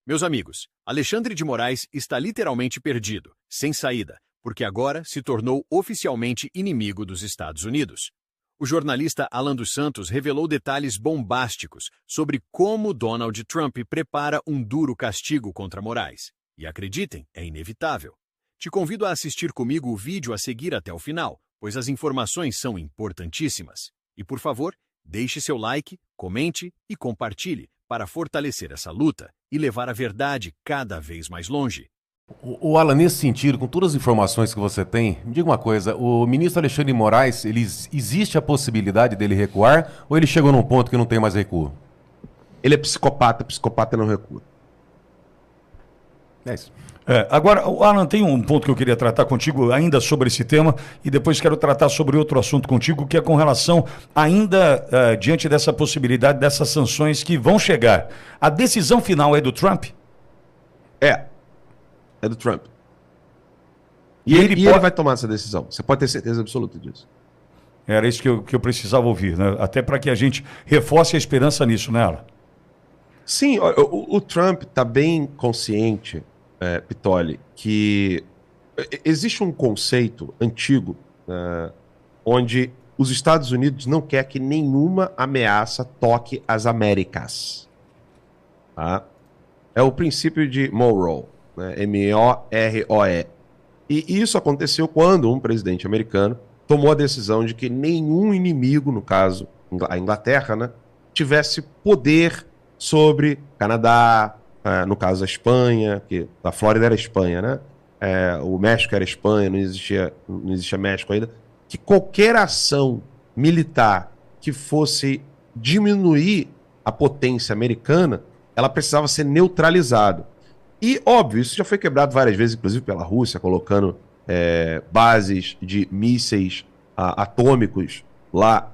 Meus amigos, Alexandre de Moraes está literalmente perdido, sem saída, porque agora se tornou oficialmente inimigo dos Estados Unidos. O jornalista Alan dos Santos revelou detalhes bombásticos sobre como Donald Trump prepara um duro castigo contra Moraes. E acreditem, é inevitável. Te convido a assistir comigo o vídeo a seguir até o final, pois as informações são importantíssimas. E por favor, deixe seu like, comente e compartilhe para fortalecer essa luta e levar a verdade cada vez mais longe. O Alan, nesse sentido, com todas as informações que você tem, me diga uma coisa, o ministro Alexandre de Moraes, existe a possibilidade dele recuar ou ele chegou num ponto que não tem mais recuo? Ele é psicopata não recua. É isso. Agora, Alan, tem um ponto que eu queria tratar contigo ainda sobre esse tema e depois quero tratar sobre outro assunto contigo, que é com relação ainda diante dessa possibilidade dessas sanções que vão chegar. A decisão final é do Trump? É do Trump. E ele vai tomar essa decisão. Você pode ter certeza absoluta disso. Era isso que eu precisava ouvir, né? Até para que a gente reforce a esperança nisso, né, Alan? Sim, o Trump está bem consciente, Pitoli, que existe um conceito antigo onde os Estados Unidos não quer que nenhuma ameaça toque as Américas. Tá? É o princípio de Monroe, né? M-O-R-O-E. E isso aconteceu quando um presidente americano tomou a decisão de que nenhum inimigo, no caso a Inglaterra, né, tivesse poder sobre Canadá, no caso a Espanha, que a Flórida era a Espanha, né? O México era a Espanha, não existia México ainda, que qualquer ação militar que fosse diminuir a potência americana, ela precisava ser neutralizada. E, óbvio, isso já foi quebrado várias vezes, inclusive pela Rússia, colocando bases de mísseis atômicos lá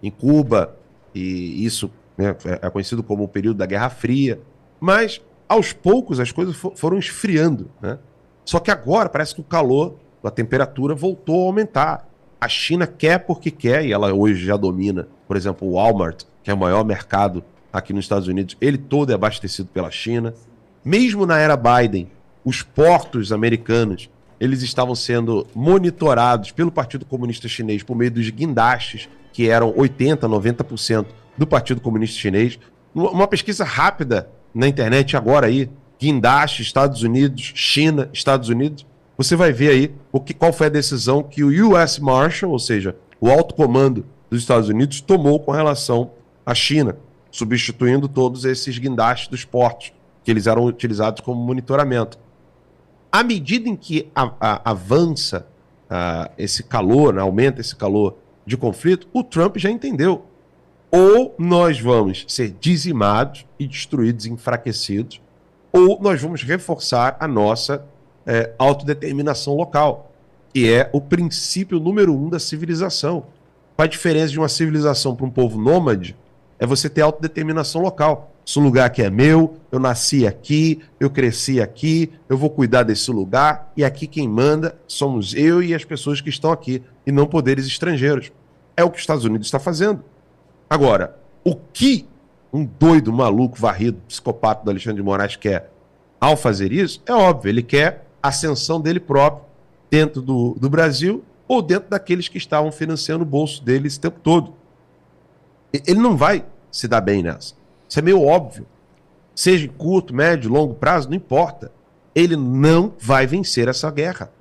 em Cuba, e isso, né, é conhecido como o período da Guerra Fria. Mas, aos poucos, as coisas foram esfriando, né? Só que agora parece que o calor, a temperatura voltou a aumentar. A China quer porque quer, e ela hoje já domina, por exemplo, o Walmart, que é o maior mercado aqui nos Estados Unidos, ele todo é abastecido pela China. Mesmo na era Biden, os portos americanos, eles estavam sendo monitorados pelo Partido Comunista Chinês por meio dos guindastes, que eram 80%, 90% do Partido Comunista Chinês. Uma pesquisa rápida na internet agora aí, guindaste, Estados Unidos, China, Estados Unidos, você vai ver aí qual foi a decisão que o US Marshal, ou seja, o alto comando dos Estados Unidos, tomou com relação à China, substituindo todos esses guindastes dos portos, que eles eram utilizados como monitoramento. À medida em que avança esse calor, né, aumenta esse calor de conflito, o Trump já entendeu. Ou nós vamos ser dizimados e destruídos, enfraquecidos, ou nós vamos reforçar a nossa autodeterminação local, que é o princípio número 1 da civilização. Qual a diferença de uma civilização para um povo nômade? É você ter autodeterminação local. Esse lugar aqui é meu, eu nasci aqui, eu cresci aqui, eu vou cuidar desse lugar, e aqui quem manda somos eu e as pessoas que estão aqui, e não poderes estrangeiros. É o que os Estados Unidos está fazendo. Agora, o que um doido, maluco, varrido, psicopata do Alexandre de Moraes quer ao fazer isso, é óbvio, ele quer a ascensão dele próprio dentro do Brasil ou dentro daqueles que estavam financiando o bolso dele esse tempo todo. Ele não vai se dar bem nessa. Isso é meio óbvio. Seja em curto, médio, longo prazo, não importa. Ele não vai vencer essa guerra.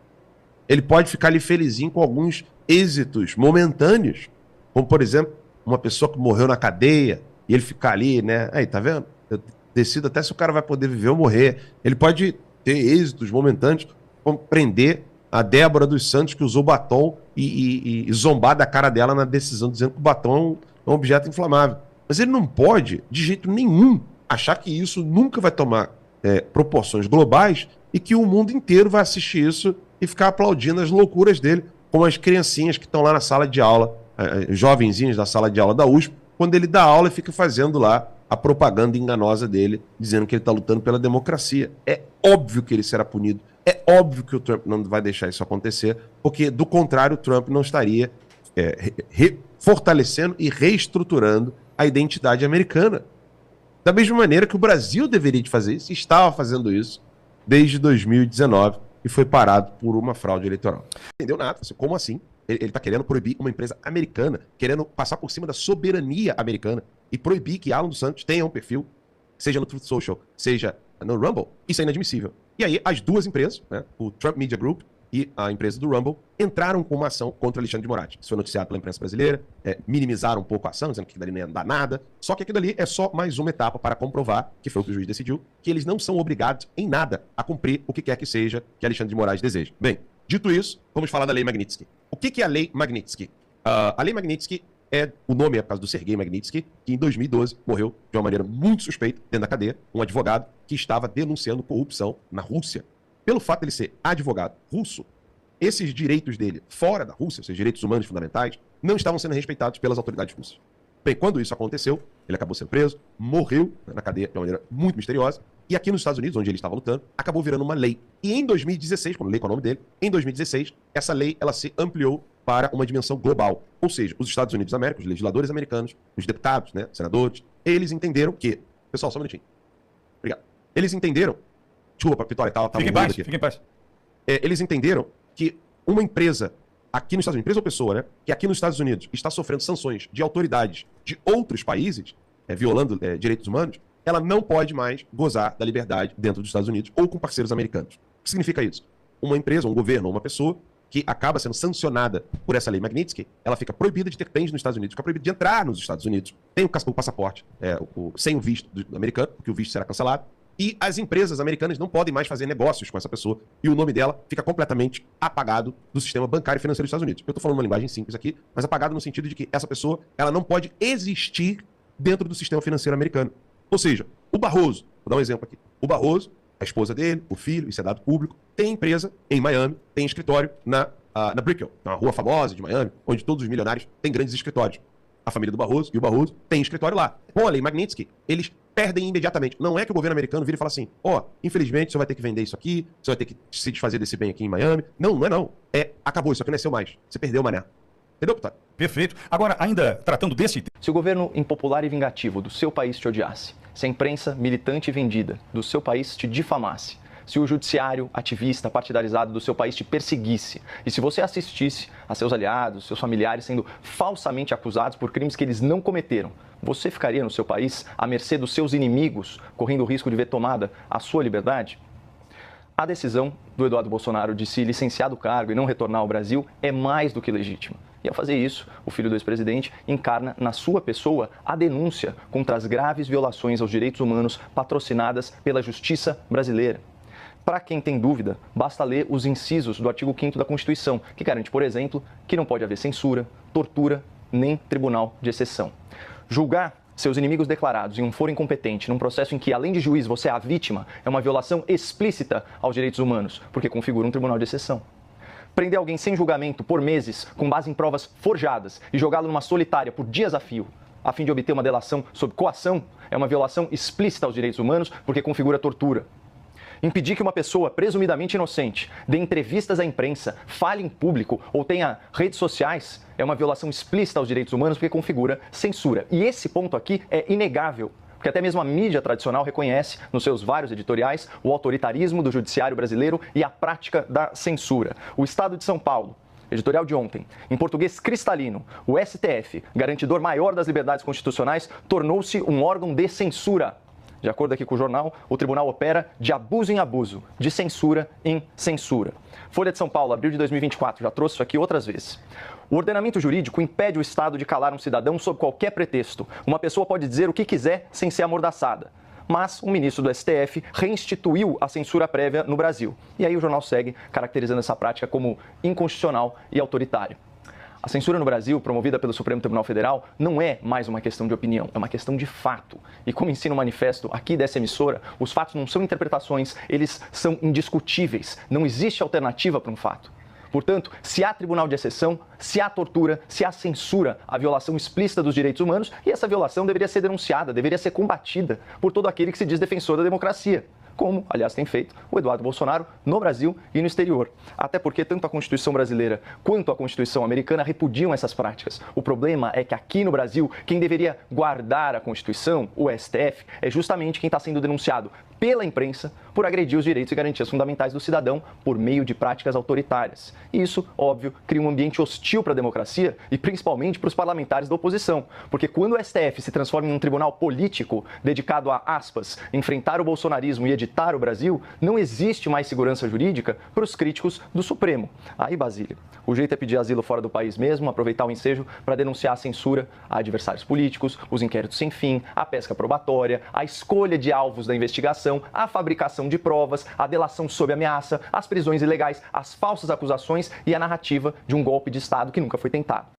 Ele pode ficar ali felizinho com alguns êxitos momentâneos, como, por exemplo, uma pessoa que morreu na cadeia, e ele ficar ali, né? Aí, tá vendo? Eu decido até se o cara vai poder viver ou morrer. Ele pode ter êxitos momentâneos, como prender a Débora dos Santos, que usou batom e zombar da cara dela na decisão, dizendo que o batom é um objeto inflamável. Mas ele não pode, de jeito nenhum, achar que isso nunca vai tomar proporções globais e que o mundo inteiro vai assistir isso e ficar aplaudindo as loucuras dele, como as criancinhas que estão lá na sala de aula, jovenzinhos da sala de aula da USP, quando ele dá aula e fica fazendo lá a propaganda enganosa dele, dizendo que ele está lutando pela democracia. É óbvio que ele será punido. É óbvio que o Trump não vai deixar isso acontecer, porque, do contrário, o Trump não estaria fortalecendo e reestruturando a identidade americana. Da mesma maneira que o Brasil deveria de fazer isso, estava fazendo isso desde 2019 e foi parado por uma fraude eleitoral. Não entendeu nada. Como assim? Ele está querendo proibir uma empresa americana, querendo passar por cima da soberania americana e proibir que Alan dos Santos tenha um perfil, seja no Truth Social, seja no Rumble. Isso é inadmissível. E aí as duas empresas, né, o Trump Media Group e a empresa do Rumble, entraram com uma ação contra o Alexandre de Moraes. Isso foi noticiado pela imprensa brasileira, minimizaram um pouco a ação, dizendo que dali não ia dar nada. Só que aquilo ali é só mais uma etapa para comprovar, que foi o que o juiz decidiu, que eles não são obrigados em nada a cumprir o que quer que seja que Alexandre de Moraes deseja. Bem, dito isso, vamos falar da Lei Magnitsky. O que é a Lei Magnitsky? A Lei Magnitsky o nome é por causa do Sergei Magnitsky, que em 2012 morreu de uma maneira muito suspeita dentro da cadeia, um advogado que estava denunciando corrupção na Rússia. Pelo fato de ele ser advogado russo, esses direitos dele fora da Rússia, esses direitos humanos fundamentais, não estavam sendo respeitados pelas autoridades russas. Bem, quando isso aconteceu, ele acabou sendo preso, morreu na cadeia de uma maneira muito misteriosa, e aqui nos Estados Unidos, onde ele estava lutando, acabou virando uma lei. E em 2016, quando eu leio qual é o nome dele, em 2016, essa lei ela se ampliou para uma dimensão global. Ou seja, os Estados Unidos da América, os legisladores americanos, os deputados, né, senadores, eles entenderam que... Pessoal, só um minutinho. Obrigado. Eles entenderam... Desculpa, Vitória, fique em paz, fique em paz. Eles entenderam que uma empresa aqui nos Estados Unidos, empresa ou pessoa, né, que aqui nos Estados Unidos está sofrendo sanções de autoridades de outros países, violando direitos humanos, ela não pode mais gozar da liberdade dentro dos Estados Unidos ou com parceiros americanos. O que significa isso? Uma empresa, um governo ou uma pessoa que acaba sendo sancionada por essa lei Magnitsky, ela fica proibida de ter bens nos Estados Unidos, fica proibida de entrar nos Estados Unidos, tem o passaporte sem o visto americano, porque o visto será cancelado, e as empresas americanas não podem mais fazer negócios com essa pessoa, e o nome dela fica completamente apagado do sistema bancário e financeiro dos Estados Unidos. Eu estou falando uma linguagem simples aqui, mas apagado no sentido de que essa pessoa ela não pode existir dentro do sistema financeiro americano. Ou seja, o Barroso, vou dar um exemplo aqui, o Barroso, a esposa dele, o filho, isso é dado público, tem empresa em Miami, tem escritório na Brickell, uma rua famosa de Miami, onde todos os milionários têm grandes escritórios. A família do Barroso e o Barroso tem escritório lá. Com a lei Magnitsky, eles perdem imediatamente. Não é que o governo americano vira e fala assim, infelizmente você vai ter que vender isso aqui, você vai ter que se desfazer desse bem aqui em Miami. Não, não é não. Acabou, isso aqui não é seu mais. Você perdeu, mané. Entendeu, Pitário? Perfeito. Agora, ainda tratando desse... Se o governo impopular e vingativo do seu país te odiasse, se a imprensa militante e vendida do seu país te difamasse, se o judiciário ativista partidarizado do seu país te perseguisse e se você assistisse a seus aliados, seus familiares sendo falsamente acusados por crimes que eles não cometeram, você ficaria no seu país à mercê dos seus inimigos, correndo o risco de ver tomada a sua liberdade? A decisão do Eduardo Bolsonaro de se licenciar do cargo e não retornar ao Brasil é mais do que legítima. E ao fazer isso, o filho do ex-presidente encarna na sua pessoa a denúncia contra as graves violações aos direitos humanos patrocinadas pela justiça brasileira. Para quem tem dúvida, basta ler os incisos do artigo 5º da Constituição, que garante, por exemplo, que não pode haver censura, tortura, nem tribunal de exceção. Julgar seus inimigos declarados em um foro incompetente, num processo em que, além de juiz, você é a vítima, é uma violação explícita aos direitos humanos, porque configura um tribunal de exceção. Prender alguém sem julgamento por meses, com base em provas forjadas, e jogá-lo numa solitária por dias a fio, a fim de obter uma delação sob coação, é uma violação explícita aos direitos humanos, porque configura tortura. Impedir que uma pessoa presumidamente inocente dê entrevistas à imprensa, fale em público ou tenha redes sociais é uma violação explícita aos direitos humanos porque configura censura. E esse ponto aqui é inegável, porque até mesmo a mídia tradicional reconhece, nos seus vários editoriais, o autoritarismo do judiciário brasileiro e a prática da censura. O Estado de São Paulo, editorial de ontem, em português cristalino, o STF, garantidor maior das liberdades constitucionais, tornou-se um órgão de censura. De acordo aqui com o jornal, o tribunal opera de abuso em abuso, de censura em censura. Folha de São Paulo, abril de 2024, já trouxe isso aqui outras vezes. O ordenamento jurídico impede o Estado de calar um cidadão sob qualquer pretexto. Uma pessoa pode dizer o que quiser sem ser amordaçada. Mas o ministro do STF reinstituiu a censura prévia no Brasil. E aí o jornal segue caracterizando essa prática como inconstitucional e autoritária. A censura no Brasil, promovida pelo Supremo Tribunal Federal, não é mais uma questão de opinião, é uma questão de fato. E como ensina o manifesto aqui dessa emissora, os fatos não são interpretações, eles são indiscutíveis. Não existe alternativa para um fato. Portanto, se há tribunal de exceção, se há tortura, se há censura, há violação explícita dos direitos humanos, e essa violação deveria ser denunciada, deveria ser combatida por todo aquele que se diz defensor da democracia. como, aliás, tem feito o Eduardo Bolsonaro no Brasil e no exterior. Até porque tanto a Constituição brasileira quanto a Constituição americana repudiam essas práticas. O problema é que aqui no Brasil, quem deveria guardar a Constituição, o STF, é justamente quem está sendo denunciado pela imprensa por agredir os direitos e garantias fundamentais do cidadão por meio de práticas autoritárias. E isso, óbvio, cria um ambiente hostil para a democracia e principalmente para os parlamentares da oposição. Porque quando o STF se transforma em um tribunal político dedicado a, aspas, enfrentar o bolsonarismo e editar o Brasil, não existe mais segurança jurídica para os críticos do Supremo. Aí, Basílio, o jeito é pedir asilo fora do país mesmo, aproveitar o ensejo para denunciar a censura a adversários políticos, os inquéritos sem fim, a pesca probatória, a escolha de alvos da investigação, a fabricação de provas, a delação sob ameaça, as prisões ilegais, as falsas acusações e a narrativa de um golpe de Estado que nunca foi tentado.